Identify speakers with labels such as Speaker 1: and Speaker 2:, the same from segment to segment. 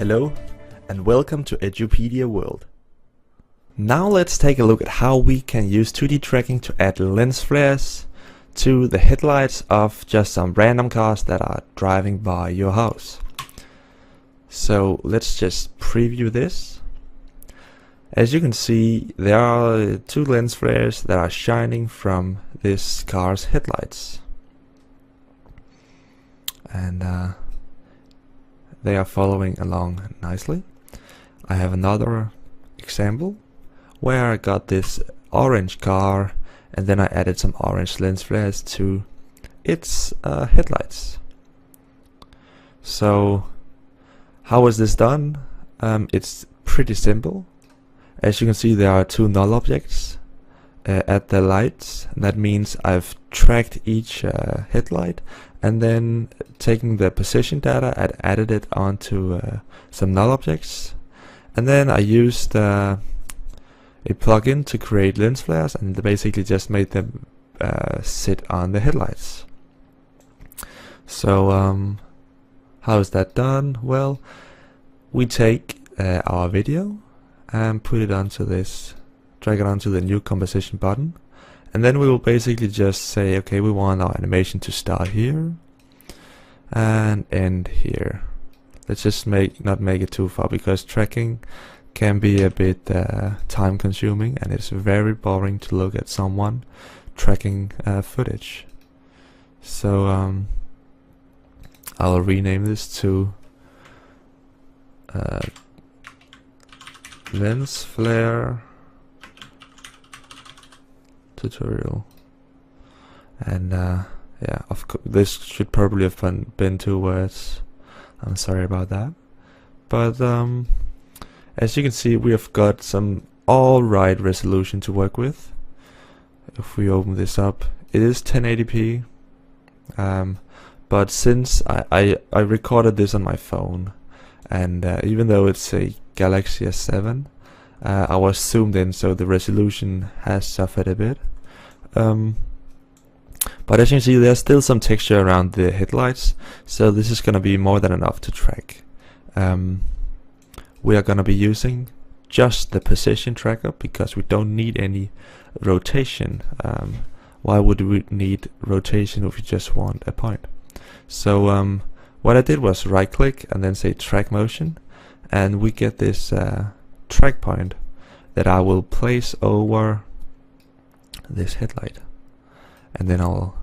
Speaker 1: Hello and welcome to Edupedia World. Now let's take a look at how we can use 2D tracking to add lens flares to the headlights of just some random cars that are driving by your house. So let's just preview this. As you can see, there are two lens flares that are shining from this car's headlights. And they are following along nicely. I have another example where I got this orange car and then I added some orange lens flares to its headlights. So how is this done? It's pretty simple. As you can see, there are two null objects at the lights, and that means I've tracked each headlight and then taken the position data and added it onto some null objects, and then I used a plugin to create lens flares and basically just made them sit on the headlights. So how is that done? Well, we take our video and put it onto this, drag it onto the new composition button, and then we will basically just say, okay, we want our animation to start here and end here. Let's just not make it too far, because tracking can be a bit time consuming and it's very boring to look at someone tracking footage. So I'll rename this to lens flare tutorial, and yeah, of course this should probably have been 2 words. I'm sorry about that, but as you can see, we have got some alright resolution to work with. If we open this up, it is 1080p, but since I recorded this on my phone, and even though it's a Galaxy S7, I was zoomed in, so the resolution has suffered a bit. But as you can see, there's still some texture around the headlights, so this is going to be more than enough to track. We are going to be using just the position tracker because we don't need any rotation. Why would we need rotation if we just want a point? So what I did was right click and then say track motion, and we get this track point that I will place over this headlight, and then I'll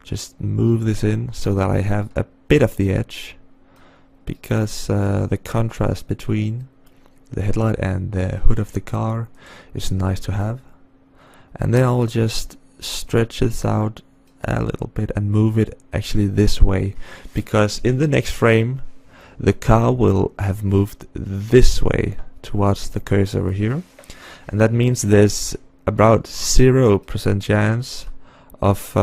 Speaker 1: just move this in so that I have a bit of the edge, because the contrast between the headlight and the hood of the car is nice to have. And then I'll just stretch this out a little bit and move it actually this way, because in the next frame the car will have moved this way towards the cursor over here, and that means there's about 0% chance of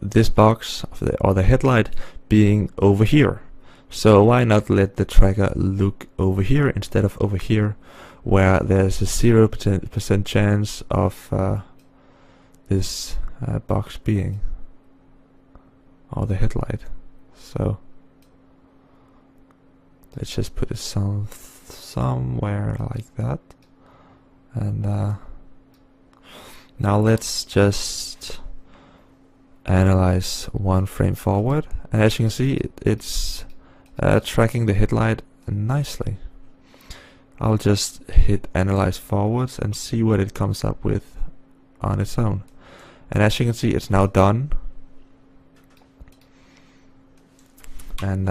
Speaker 1: this box or the headlight being over here. So why not let the tracker look over here instead of over here, where there's a 0% chance of this box being, or the headlight. So let's just put it somewhere like that, and now let's just analyze 1 frame forward, and as you can see, it's tracking the headlight nicely. I'll just hit analyze forwards and see what it comes up with on its own, and as you can see, it's now done. And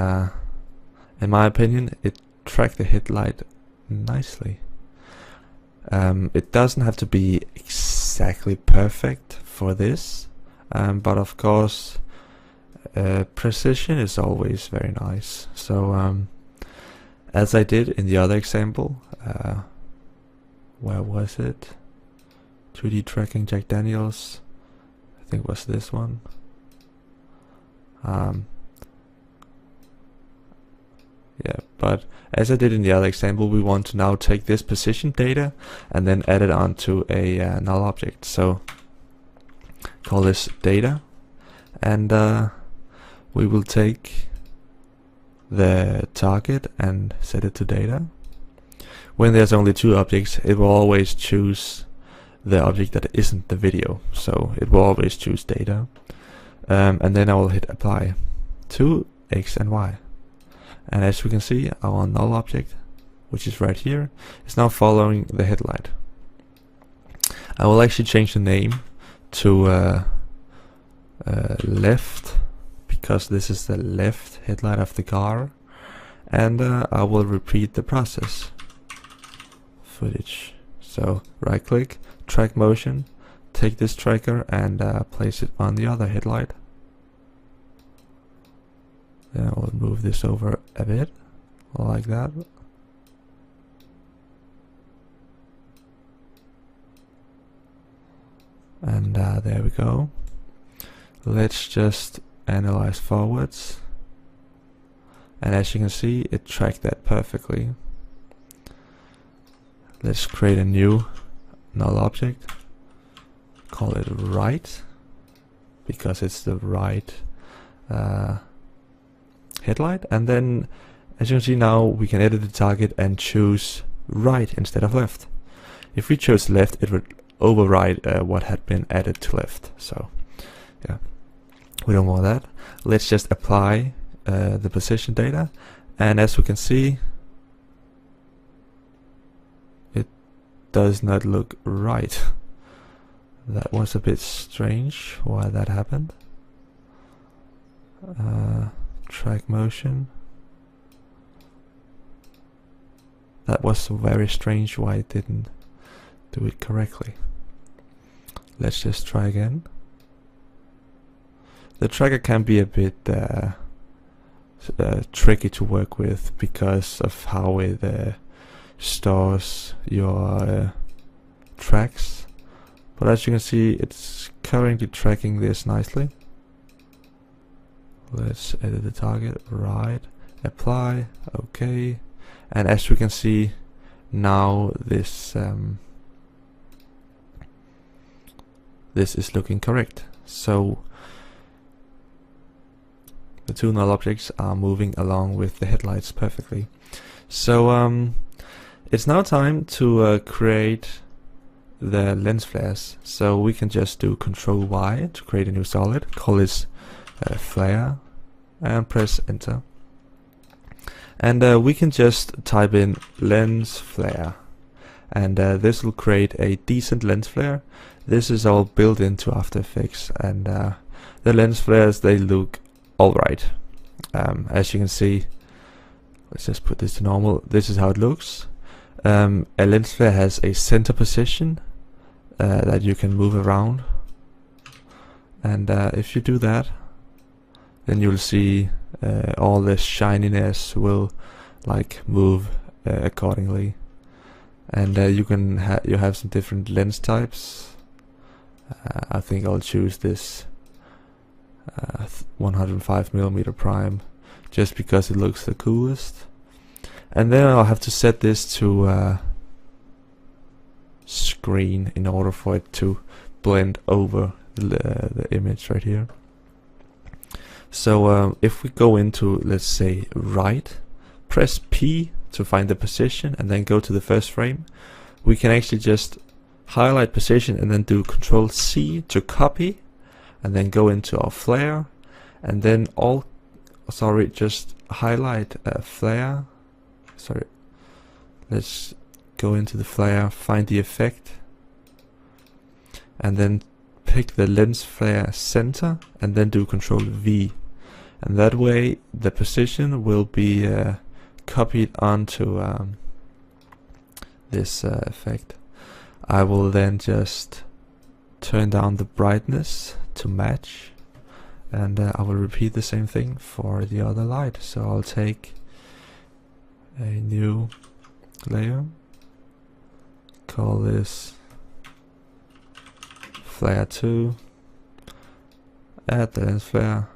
Speaker 1: in my opinion, it tracked the headlight nicely. It doesn't have to be exactly perfect for this, but of course precision is always very nice. So as I did in the other example, where was it? 2D tracking Jack Daniels, I think it was this one. Yeah, but as I did in the other example, we want to now take this position data and then add it onto a null object. So call this data, and we will take the target and set it to data. When there's only two objects, it will always choose the object that isn't the video, so it will always choose data. And then I will hit apply to X and Y. And as we can see, our null object, which is right here, is now following the headlight. I will actually change the name to left, because this is the left headlight of the car, and I will repeat the process. Footage. So right click, track motion, take this tracker and place it on the other headlight. Then I will move this over a bit, like that. And there we go. Let's just analyze forwards. And as you can see, it tracked that perfectly. Let's create a new null object. Call it right, because it's the right headlight. And then, as you can see now, we can edit the target and choose right instead of left. If we chose left, it would override what had been added to left. So yeah, we don't want that. Let's just apply the position data, and as we can see, it does not look right. That was a bit strange why that happened. Track motion. That was very strange why it didn't do it correctly. Let's just try again. The tracker can be a bit tricky to work with because of how it stores your tracks. But as you can see, it's currently tracking this nicely. Let's edit the target, right, apply, okay. And as we can see, now this this is looking correct. So the two null objects are moving along with the headlights perfectly. So it's now time to create the lens flares. So we can just do Control Y to create a new solid, call this flare, and press enter. And we can just type in lens flare, and this will create a decent lens flare. This is all built into After Effects, and the lens flares, they look alright. As you can see, let's just put this to normal. This is how it looks. A lens flare has a center position that you can move around, and if you do that, then you'll see all the shininess will like move accordingly. And you can you have some different lens types. I think I'll choose this 105mm prime just because it looks the coolest. And then I'll have to set this to screen in order for it to blend over the image right here. So if we go into, let's say, right, press P to find the position and then go to the first frame, we can actually just highlight position and then do Control C to copy, and then go into our flare, and then just highlight flare. Sorry, let's go into the flare, find the effect, and then pick the lens flare center, and then do Control V, and that way the position will be copied onto this effect. I will then just turn down the brightness to match, and I will repeat the same thing for the other light. So I'll take a new layer, call this flare 2, add the lens flare,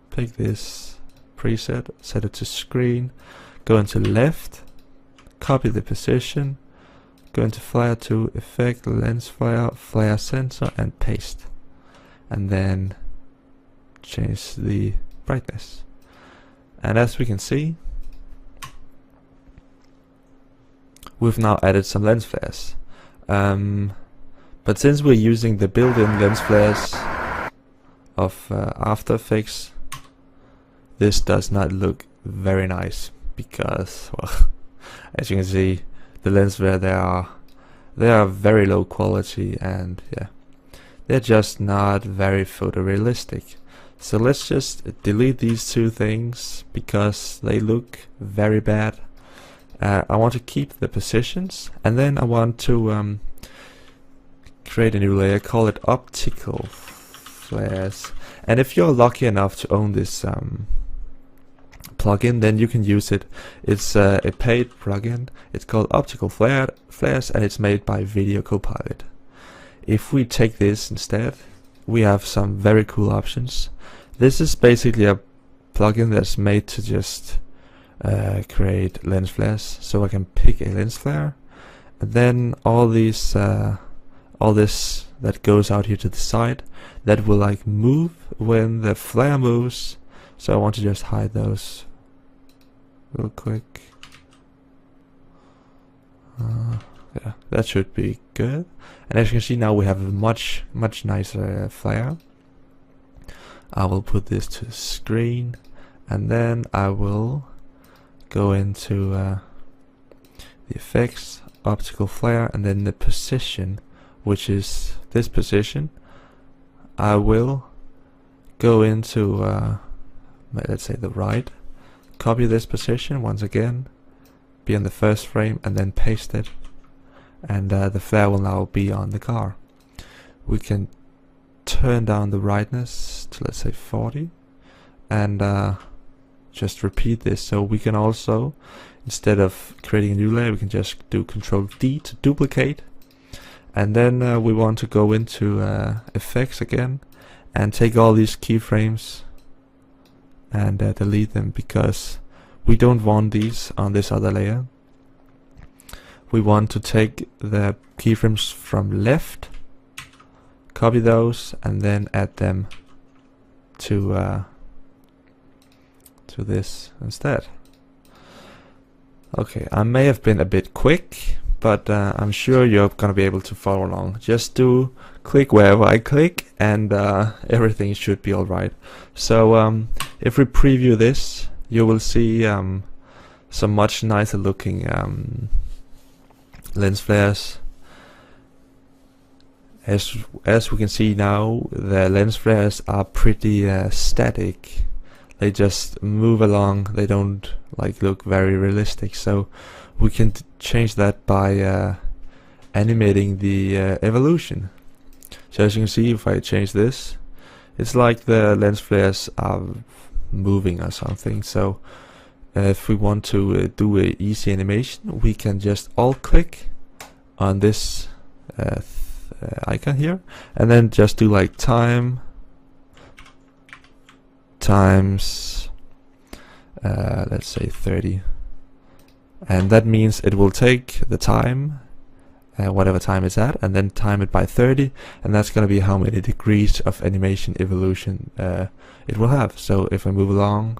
Speaker 1: pick this preset, set it to screen, go into left, copy the position, go into flare 2, effect, lens flare, flare center, and paste, and then change the brightness. And as we can see, we've now added some lens flares. But since we're using the built-in lens flares of After Effects, this does not look very nice because, well, as you can see, the lens flare they are very low quality, and yeah, they're just not very photorealistic. So let's just delete these two things because they look very bad. I want to keep the positions, and then I want to create a new layer, call it optical flares. And if you're lucky enough to own this plugin, then you can use it. It's a paid plugin. It's called Optical Flares, and it's made by Video Copilot. If we take this instead, we have some very cool options. This is basically a plugin that's made to just create lens flares. So I can pick a lens flare, and then all this that goes out here to the side, that will like move when the flare moves. So I want to just hide those real quick. Yeah, that should be good. And as you can see, now we have a much nicer flare. I will put this to screen, and then I will go into the effects, optical flare, and then the position, which is this position. I will go into let's say the right, copy this position once again, be on the first frame, and then paste it, and the flare will now be on the car. We can turn down the brightness to, let's say, 40, and just repeat this. So we can also, instead of creating a new layer, we can just do Control D to duplicate, and then we want to go into effects again and take all these keyframes and delete them, because we don't want these on this other layer. We want to take the keyframes from left, copy those, and then add them to this instead. Okay, I may have been a bit quick, but I'm sure you're gonna be able to follow along. Just do click wherever I click, and everything should be alright. So if we preview this, you will see some much nicer looking lens flares. As we can see now, the lens flares are pretty static. They just move along. They don't like look very realistic. So we can change that by animating the evolution. So as you can see, if I change this, it's like the lens flares are moving or something. So if we want to do a easy animation, we can just alt click on this icon here, and then just do like time times let's say 30, and that means it will take the time, whatever time it's at, and then time it by 30, and that's going to be how many degrees of animation evolution it will have. So if I move along,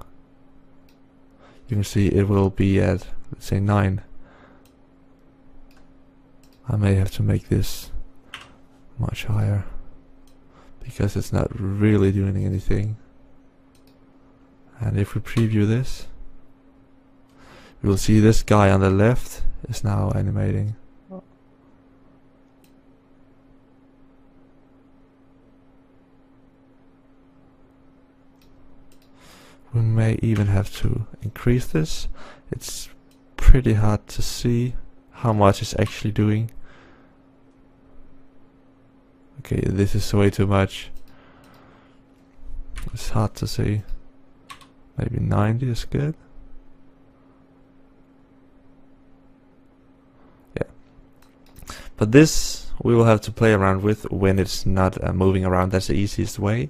Speaker 1: you can see it will be at, let's say, 9. I may have to make this much higher because it's not really doing anything. And if we preview this, we will see this guy on the left is now animating. We may even have to increase this. It's pretty hard to see how much it's actually doing. Okay, this is way too much. It's hard to see. Maybe 90 is good. Yeah. But this we will have to play around with when it's not moving around. That's the easiest way.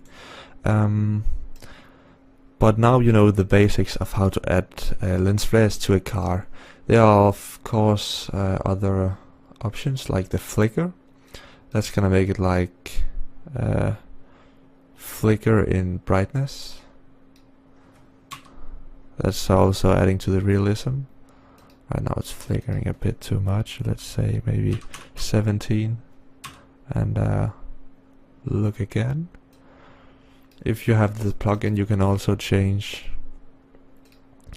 Speaker 1: But now you know the basics of how to add lens flares to a car. There are of course other options like the flicker. That's gonna make it like flicker in brightness. That's also adding to the realism. Right now it's flickering a bit too much. Let's say maybe 17. And look again. If you have the plugin, you can also change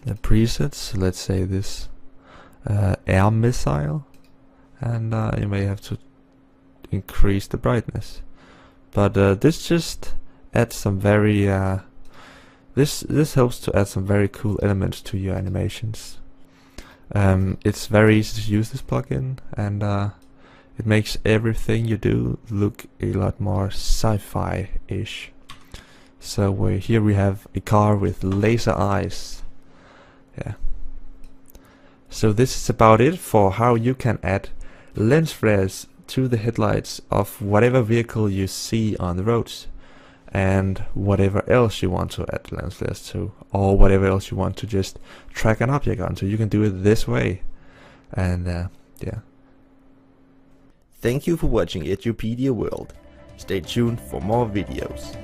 Speaker 1: the presets. Let's say this air missile, and you may have to increase the brightness. But this just adds some very this helps to add some very cool elements to your animations. It's very easy to use this plugin, and it makes everything you do look a lot more sci-fi-ish. So here we have a car with laser eyes. Yeah. So this is about it for how you can add lens flares to the headlights of whatever vehicle you see on the roads, and whatever else you want to add lens flares to, or whatever else you want to just track an object onto. You can do it this way. And yeah.
Speaker 2: Thank you for watching Edupedia World. Stay tuned for more videos.